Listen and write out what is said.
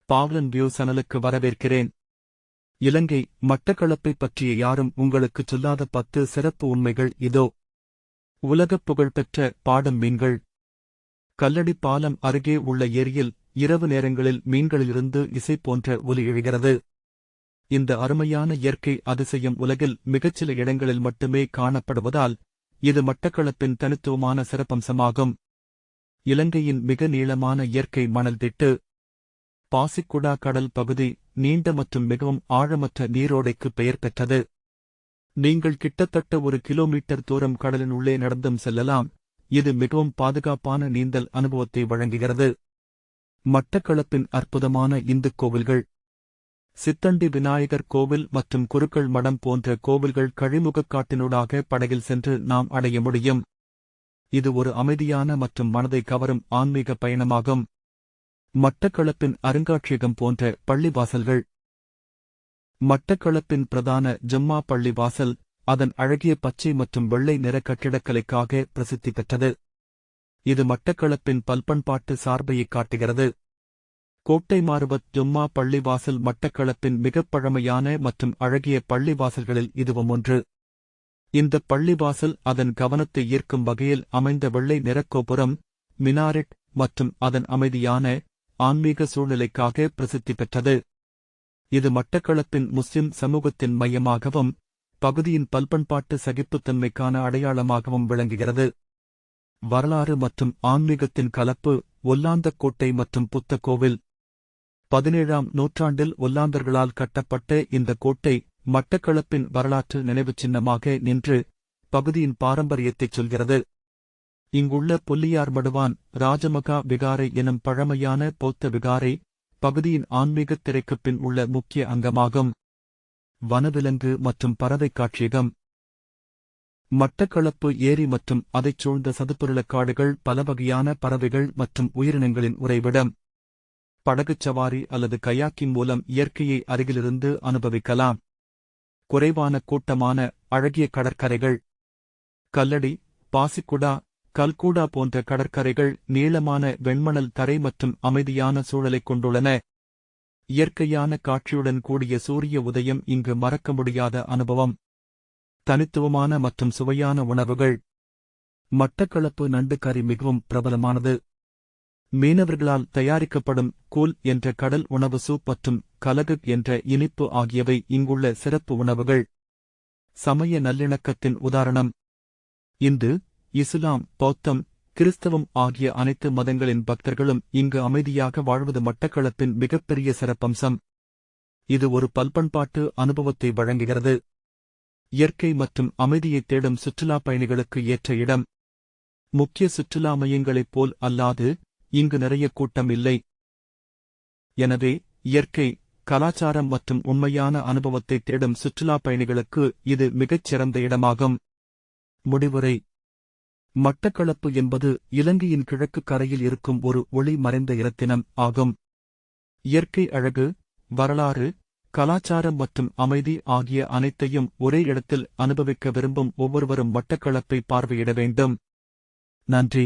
பாவ்லன் view சேனலுக்கு வரவேற்கிறேன். இலங்கை மட்டக்களப்பை பற்றிய யாரும் உங்களுக்குச் சொல்லாத 10 சிறப்பு உண்மைகள் இதோ. உலகப் புகழ்பெற்ற பாடும் மீன்கள். கல்லடி பாலம் அருகே உள்ள ஏரியில் இரவு நேரங்களில் மீன்களிலிருந்து இசை போன்ற ஒலி எழுகிறது. இந்த அருமையான இயற்கை அதிசயம் உலகில் மிகச்சில இடங்களில் மட்டுமே காணப்படுவதால் இது மட்டக்களப்பின் தனித்துவமான சிறப்பம்சமாகும். இலங்கையின் மிக நீளமான இயற்கை மணல் திட்டு. பாசிக்குடா கடல் பகுதி நீண்ட மற்றும் மிகவும் ஆழமற்ற நீரோடைக்கு பெயர் பெற்றது. நீங்கள் கிட்டத்தட்ட 1 கிலோமீட்டர் தூரம் கடலின் உள்ளே நடந்தும் செல்லலாம். இது மிகவும் பாதுகாப்பான நீந்தல் அனுபவத்தை வழங்குகிறது. மட்டக்களப்பின் அற்புதமான இந்துக் கோவில்கள். சித்தண்டி விநாயகர் கோவில் மற்றும் குருக்கள் மடம் போன்ற கோவில்கள் கழிமுகக் காட்டினூடாக படகில் சென்று நாம் அடைய முடியும். இது ஒரு அமைதியான மற்றும் மனதை கவரும் ஆன்மீக பயணமாகும். மட்டக்களப்பின் அருங்காட்சியகம் போன்ற பள்ளிவாசல்கள். மட்டக்களப்பின் பிரதான ஜம்மா பள்ளிவாசல் அதன் அழகிய பச்சை மற்றும் வெள்ளை நிற கட்டிடக்கலைக்காக பிரசித்தி பெற்றது. இது மட்டக்களப்பின் பல்பண்பாட்டு சார்பையை காட்டுகிறது. கோட்டை மாருவத் ஜும்மா பள்ளிவாசல் மட்டக்களப்பின் மிகப் பழமையான மற்றும் அழகிய பள்ளிவாசல்களில் இதுவும் ஒன்று. இந்த பள்ளிவாசல் அதன் கவனத்தை ஈர்க்கும் வகையில் அமைந்த வெள்ளை நிறக்கோபுரம், மினாரெட் மற்றும் அதன் அமைதியான ஆன்மீக சூழ்நிலைக்காக பிரசித்தி பெற்றது. இது மட்டக்களப்பின் முஸ்லிம் சமூகத்தின் மையமாகவும் பகுதியின் பல்பண்பாட்டு சகிப்புத்தன்மைக்கான அடையாளமாகவும் விளங்குகிறது. வரலாறு மற்றும் ஆன்மீகத்தின் கலப்பு. ஒல்லாந்தக் கோட்டை மற்றும் புத்த கோவில். 17ஆம் நூற்றாண்டில் ஒல்லாந்தர்களால் கட்டப்பட்ட இந்த கோட்டை மட்டக்களப்பின் வரலாற்று நினைவுச் சின்னமாக நின்று பகுதியின் பாரம்பரியத்தைச் சொல்கிறது. இங்குள்ள புல்லியார் மடுவான் ராஜமகா விகாரை எனும் பழமையான பௌத்த விகாரை பகுதியின் ஆன்மீகத் திரைக்குப் பின் உள்ள முக்கிய அங்கமாகும். வனவிலங்கு மற்றும் பறவை காட்சியகம். மட்டக்களப்பு ஏரி மற்றும் அதைச் சூழ்ந்த சதுப்புநிலக்காடுகள் பல வகையான பறவைகள் மற்றும் உயிரினங்களின் உறைவிடம். படகுச் சவாரி அல்லது கயாக்கிங் மூலம் இயற்கையை அருகிலிருந்து அனுபவிக்கலாம். குறைவான கூட்டமான அழகிய கடற்கரைகள். கல்லடி, பாசிக்குடா, கல்கூடா போன்ற கடற்கரைகள் நீளமான வெண்மணல் தரை மற்றும் அமைதியான சூழலைக் கொண்டுள்ளன. இயற்கையான காட்சியுடன் கூடிய சூரிய உதயம் இங்கு மறக்க முடியாத அனுபவம். தனித்துவமான மற்றும் சுவையான உணவுகள். மட்டக்களப்பு நண்டு கறி மிகவும் பிரபலமானது. மீனவர்களால் தயாரிக்கப்படும் கூல் என்ற கடல் உணவு சூப் மற்றும் கலகு என்ற இனிப்பு ஆகியவை இங்குள்ள சிறப்பு உணவுகள். சமய நல்லிணக்கத்தின் உதாரணம். இந்து, இசுலாம், பௌத்தம், கிறிஸ்தவம் ஆகிய அனைத்து மதங்களின் பக்தர்களும் இங்கு அமைதியாக வாழ்வது மட்டக்களப்பின் மிகப்பெரிய சிறப்பம்சம். இது ஒரு பல்பண்பாட்டு அனுபவத்தை வழங்குகிறது. இயற்கை மற்றும் அமைதியைத் தேடும் சுற்றுலாப் பயணிகளுக்கு ஏற்ற இடம். முக்கிய சுற்றுலா மையங்களைப் போல் அல்லாது இங்கு நிறைய கூட்டம் இல்லை. எனவே இயற்கை, கலாச்சாரம் மற்றும் உண்மையான அனுபவத்தைத் தேடும் சுற்றுலாப் பயணிகளுக்கு இது மிகச் சிறந்த இடமாகும். முடிவுரை. மட்டக்களப்பு என்பது இலங்கையின் கிழக்கு கரையில் இருக்கும் ஒரு ஒளி மறைந்த இரத்தினம் ஆகும். இயற்கை அழகு, வரலாறு, கலாச்சாரம் மற்றும் அமைதி ஆகிய அனைத்தையும் ஒரே இடத்தில் அனுபவிக்க விரும்பும் ஒவ்வொருவரும் மட்டக்களப்பை பார்வையிட வேண்டும். நன்றி.